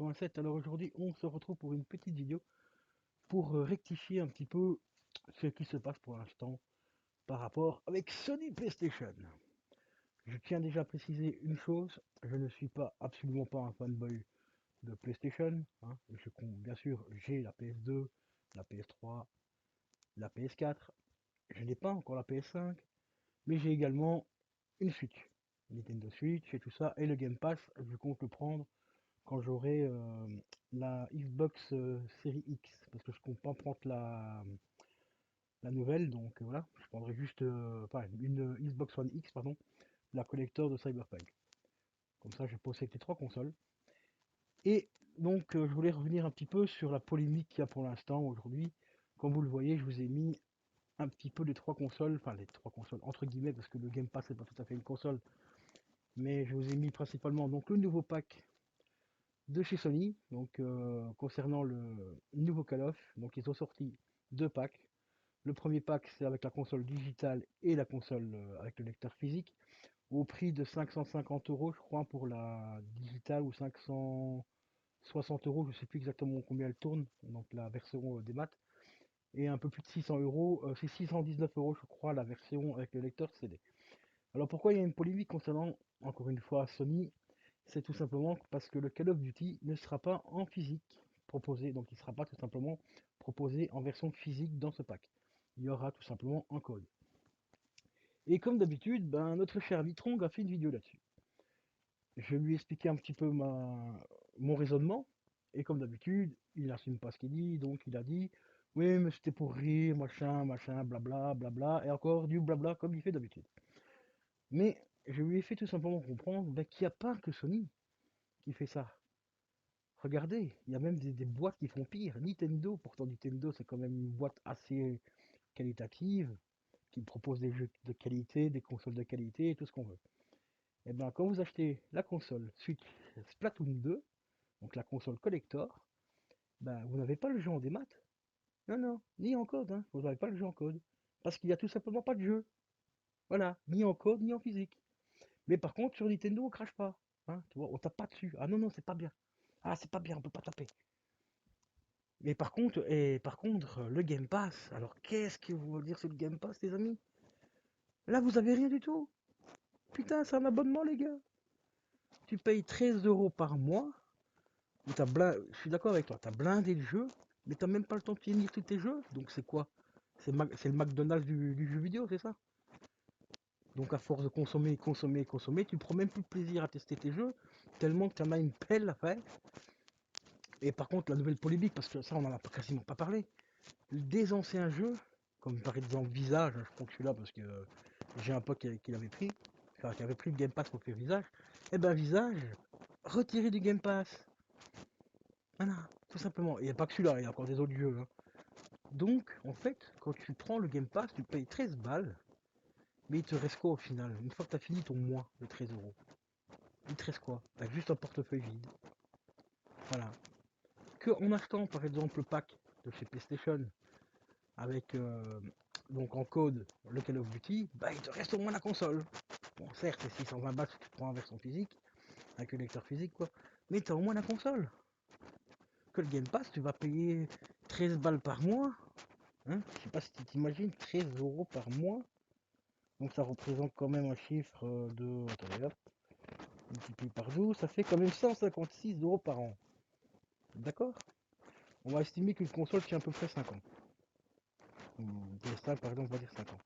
87. Alors aujourd'hui, on se retrouve pour une petite vidéo pour rectifier un petit peu ce qui se passe pour l'instant par rapport avec Sony PlayStation. Je tiens déjà à préciser une chose, je ne suis pas absolument pas un fanboy de PlayStation. Bien sûr, j'ai la PS2, la PS3, la PS4. Je n'ai pas encore la PS5, mais j'ai également une Switch, Nintendo Switch et tout ça, et le Game Pass, je compte le prendre quand j'aurai la Xbox série X, parce que je compte pas prendre la nouvelle, donc voilà, je prendrai juste enfin, une Xbox One X, pardon, la collector de Cyberpunk. Comme ça, je possède les trois consoles. Et donc, je voulais revenir un petit peu sur la polémique qu'il y a pour l'instant aujourd'hui. Comme vous le voyez, je vous ai mis un petit peu les trois consoles, enfin les trois consoles entre guillemets, parce que le Game Pass c'est pas tout à fait une console, mais je vous ai mis principalement donc le nouveau pack de chez Sony. Donc concernant le nouveau Call of, donc ils ont sorti deux packs. Le premier pack c'est avec la console digitale et la console avec le lecteur physique au prix de 550 euros je crois pour la digitale, ou 560 euros, je sais plus exactement combien elle tourne, donc la version des maths, et un peu plus de 600 euros, c'est 619 euros je crois la version avec le lecteur CD. Alors pourquoi il y a une polémique concernant encore une fois Sony? C'est tout simplement parce que le Call of Duty ne sera pas en physique proposé, donc il ne sera pas tout simplement proposé en version physique dans ce pack. Il y aura tout simplement un code. Et comme d'habitude, ben, notre cher Vitron a fait une vidéo là-dessus. Je lui ai expliqué un petit peu mon raisonnement, et comme d'habitude, il n'assume pas ce qu'il dit, donc il a dit oui, mais c'était pour rire, machin, machin, blabla, blabla, et encore du blabla comme il fait d'habitude. Mais je lui ai fait tout simplement comprendre ben, qu'il n'y a pas que Sony qui fait ça. Regardez, il y a même des boîtes qui font pire. Nintendo, pourtant Nintendo c'est quand même une boîte assez qualitative, qui propose des jeux de qualité, des consoles de qualité et tout ce qu'on veut. Et bien quand vous achetez la console Switch Splatoon 2, donc la console collector, ben vous n'avez pas le jeu en démat. Non, non, ni en code, hein. Vous n'avez pas le jeu en code. Parce qu'il n'y a tout simplement pas de jeu. Voilà, ni en code, ni en physique. Mais par contre, sur Nintendo, on crache pas. Hein, tu vois, on tape pas dessus. Ah non, non, c'est pas bien. Ah, c'est pas bien, on peut pas taper. Mais par contre, le Game Pass, alors qu'est-ce que vous voulez dire sur le Game Pass, les amis? Là, vous avez rien du tout. Putain, c'est un abonnement, les gars. Tu payes 13 euros par mois. Où je suis d'accord avec toi, t'as blindé le jeu, mais t'as même pas le temps de finir tous tes jeux. Donc c'est quoi? C'est le McDonald's du jeu vidéo, c'est ça? Donc à force de consommer, consommer, consommer, tu prends même plus de plaisir à tester tes jeux, tellement que t'en as une pelle à faire. Et par contre, la nouvelle polémique, parce que ça, on en a quasiment pas parlé, des anciens jeux, comme par exemple Visage, je prends que celui-là parce que j'ai un pote qui l'avait pris, enfin qui avait pris le Game Pass pour faire Visage, et ben Visage, retiré du Game Pass. Voilà, tout simplement. Il n'y a pas que celui-là, il y a encore des autres jeux, hein. Donc, en fait, quand tu prends le Game Pass, tu payes 13 balles, mais il te reste quoi au final? Une fois que tu as fini ton mois de 13 euros, il te reste quoi? T'as juste un portefeuille vide. Voilà. Que en achetant par exemple le pack de chez PlayStation avec donc en code le Call of Duty, bah il te reste au moins la console. Bon, certes, c'est 620 balles si tu prends en version physique, avec le lecteur physique quoi, mais t'as au moins la console. Que le Game Pass, tu vas payer 13 balles par mois. Hein, je sais pas si tu t'imagines, 13 euros par mois. Donc ça représente quand même un chiffre de... Attendez, hop, multiplié par 12, ça fait quand même 156 euros par an. D'accord? On va estimer qu'une console tient à peu près 5 ans. PS5 par exemple, on va dire 5 ans.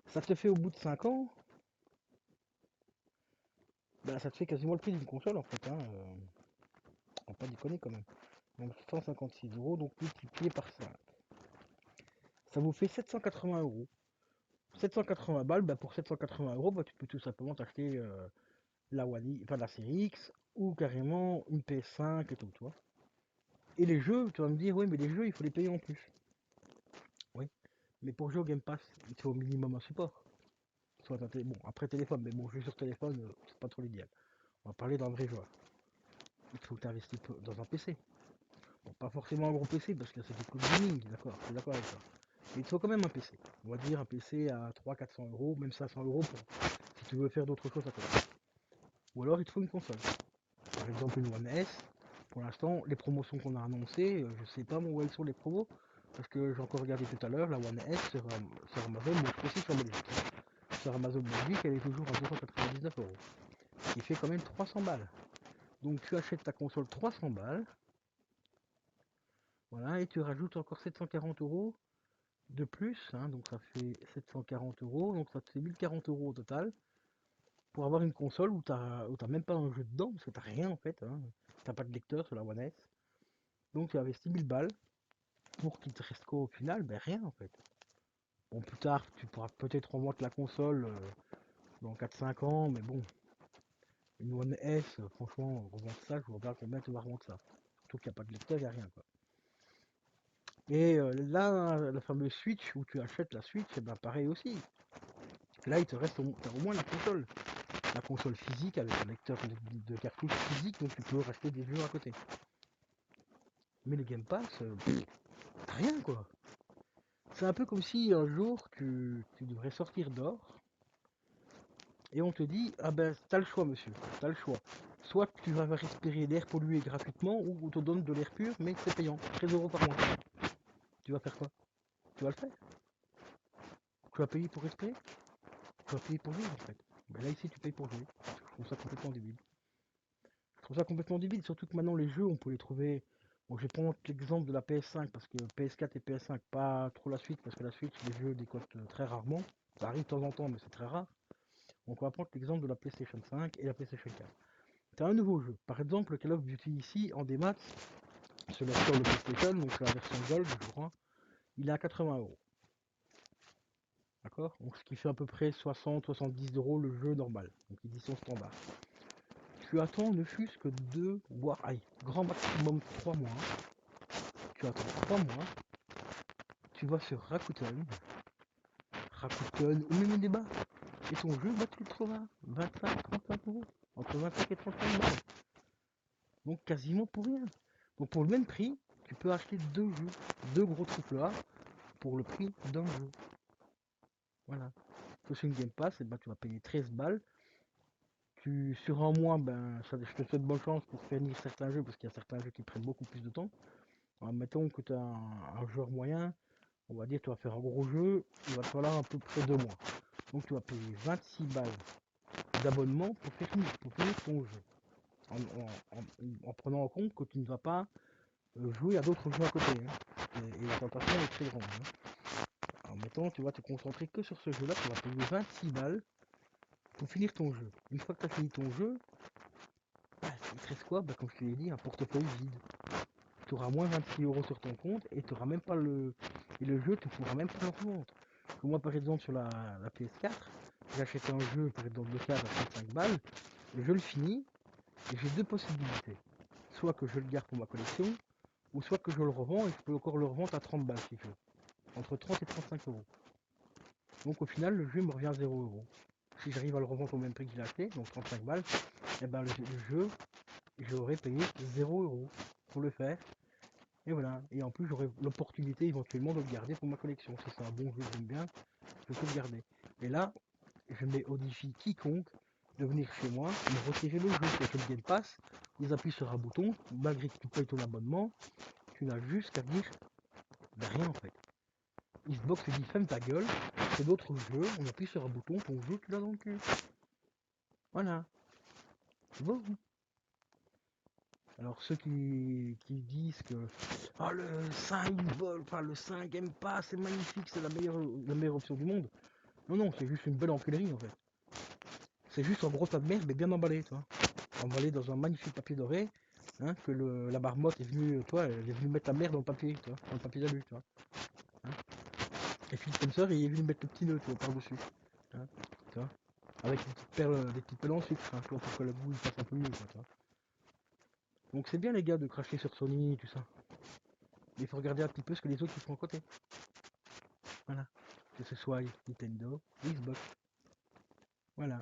Ça te fait au bout de 5 ans, bah, ça te fait quasiment le prix d'une console en fait. Hein, on va pas déconner quand même. Donc 156 euros, donc multiplié par 5. Ça vous fait 780 euros. 780 balles, bah, pour 780 euros, bah, tu peux tout simplement t'acheter la One I, enfin la série X, ou carrément une PS5 et tout, tu vois. Et les jeux, tu vas me dire, oui, mais les jeux, il faut les payer en plus. Oui, mais pour jouer au Game Pass, il faut au minimum un support. Soit bon, après téléphone, mais bon, jouer sur téléphone, c'est pas trop l'idéal. On va parler d'un vrai joueur. Il faut que tu investisses dans un PC. Bon, pas forcément un gros PC, parce que c'est du coup de gaming, d'accord, je suis d'accord avec ça. Mais il te faut quand même un PC. On va dire un PC à 300-400 euros, même 500 euros pour, si tu veux faire d'autres choses à côté. Ou alors il te faut une console. Par exemple une One S, Pour l'instant, les promotions qu'on a annoncées, je sais pas où elles sont les promos, parce que j'ai encore regardé tout à l'heure, la One S sur Amazon, mais aussi sur Belgique. Sur Amazon Belgique, elle est toujours à 299 €, ce qui fait quand même 300 balles. Donc tu achètes ta console 300 balles, voilà, et tu rajoutes encore 740 € de plus, hein, donc ça fait 740 €, donc ça te fait 1040 € au total, pour avoir une console où t'as même pas un jeu dedans, parce que t'as rien en fait, hein. T'as pas de lecteur sur la One S, donc tu investis 1000 balles, pour qu'il te reste quoi au final? Ben rien en fait. Bon, plus tard, tu pourras peut-être revendre la console dans 4-5 ans, mais bon, une One S, franchement, revendre ça, je vois pas combien tu vas revendre ça. Surtout qu'il n'y a pas de lecteur, il n'y a rien quoi. Et là, la fameuse Switch, où tu achètes la Switch, et ben pareil aussi. Là, il te reste t'as au moins la console. La console physique avec un lecteur de cartouche physique, donc tu peux racheter des jeux à côté. Mais le Game Pass, t'as rien quoi. C'est un peu comme si un jour tu devrais sortir dehors et on te dit ah ben t'as le choix monsieur, t'as le choix. Soit tu vas respirer l'air pollué gratuitement ou on te donne de l'air pur mais c'est payant, 13 € par mois. Tu vas faire quoi? Tu vas le faire? Tu vas payer pour respirer? Tu vas payer pour jouer en fait. Ben là ici tu payes pour jouer. Je trouve ça complètement débile. Je trouve ça complètement débile, surtout que maintenant les jeux on peut les trouver. Bon, je vais prendre l'exemple de la PS5 parce que PS4 et PS5 pas trop la suite parce que la Switch les jeux décotent très rarement. Ça arrive de temps en temps mais c'est très rare. Donc on va prendre l'exemple de la PlayStation 5 et la PlayStation 4. Tu as un nouveau jeu, par exemple Call of Duty ici en démat sur le store de PlayStation, donc c'est la version Gold je crois, il est à 80 €. D'accord? Donc ce qui fait à peu près 60-70 € le jeu normal, donc édition standard. Tu attends ne fût-ce que 2, voire grand maximum 3 mois. Tu attends 3 mois, tu vas sur Rakuten ou même des bas, et ton jeu, bah, tu le trouveras 25-35 €. Entre 25 et 35 balles. Donc quasiment pour rien. Donc pour le même prix, tu peux acheter deux jeux, deux gros AAA pour le prix d'un jeu. Voilà. Sur une Game Pass, et ben, tu vas payer 13 balles. Sur un mois, ben, je te souhaite bonne chance pour finir certains jeux, parce qu'il y a certains jeux qui prennent beaucoup plus de temps. Alors, mettons que tu as un joueur moyen, on va dire tu vas faire un gros jeu, il va te falloir à peu près 2 mois. Donc tu vas payer 26 balles d'abonnement pour finir ton jeu. En prenant en compte que tu ne vas pas jouer à d'autres jeux à côté. Hein. Et la tentation est très grande. Hein. En mettant, tu vas te concentrer que sur ce jeu-là, tu vas payer 26 balles pour finir ton jeu. Une fois que tu as fini ton jeu, bah, il te reste quoi? Bah, comme je te l'ai dit, un portefeuille vide. Tu auras moins 26 € sur ton compte et tu auras même pas le. Et le jeu, tu pourras même pas le revendre. Moi, par exemple, sur la PS4, j'achète un jeu, par exemple, de 4 à 35 balles, je le finis et j'ai deux possibilités. Soit que je le garde pour ma collection, ou soit que je le revends et je peux encore le revendre à 30 balles si je veux. Entre 30 et 35 €. Donc au final, le jeu me revient à 0 €. Si j'arrive à le revendre au même prix que je l'ai acheté, donc 35 balles, et ben le jeu, j'aurais payé 0 € pour le faire. Et voilà. Et en plus, j'aurai l'opportunité éventuellement de le garder pour ma collection. Si c'est un bon jeu que j'aime bien, je peux le garder. Et là, je mets au défi quiconque de venir chez moi, me retirer le jeu. C'est le Game Pass, ils appuient sur un bouton, malgré que tu payes ton abonnement, tu n'as juste qu'à dire rien en fait. Xbox te dit ferme ta gueule, c'est d'autres jeux, on appuie sur un bouton, ton jeu tu l'as dans le cul. Voilà. C'est beau. Alors ceux qui disent que le 5 vol, enfin le 5 aime pas, c'est magnifique, c'est la meilleure option du monde. Non, c'est juste une belle enculerie en fait. C'est juste un gros tas de merde mais bien emballé, toi. Emballé dans un magnifique papier doré, hein, que la marmotte est venue, elle est venue mettre la merde dans le papier, toi, dans le papier d'alu, tu vois. Hein. Et Phil Spencer, il est venu mettre le petit nœud, tu vois, par-dessus. Hein, tu vois. Avec des petites perles en sucre, hein, tu vois, pour que le goût il passe un peu mieux, quoi, tu vois. Donc c'est bien les gars de cracher sur Sony et tout ça. Mais il faut regarder un petit peu ce que les autres ils font à côté. Voilà. Que ce soit Nintendo ou Xbox. Voilà.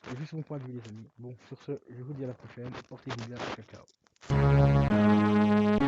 C'était juste mon point de vue les amis. Bon, sur ce, je vous dis à la prochaine. Portez-vous bien. Ciao, ciao.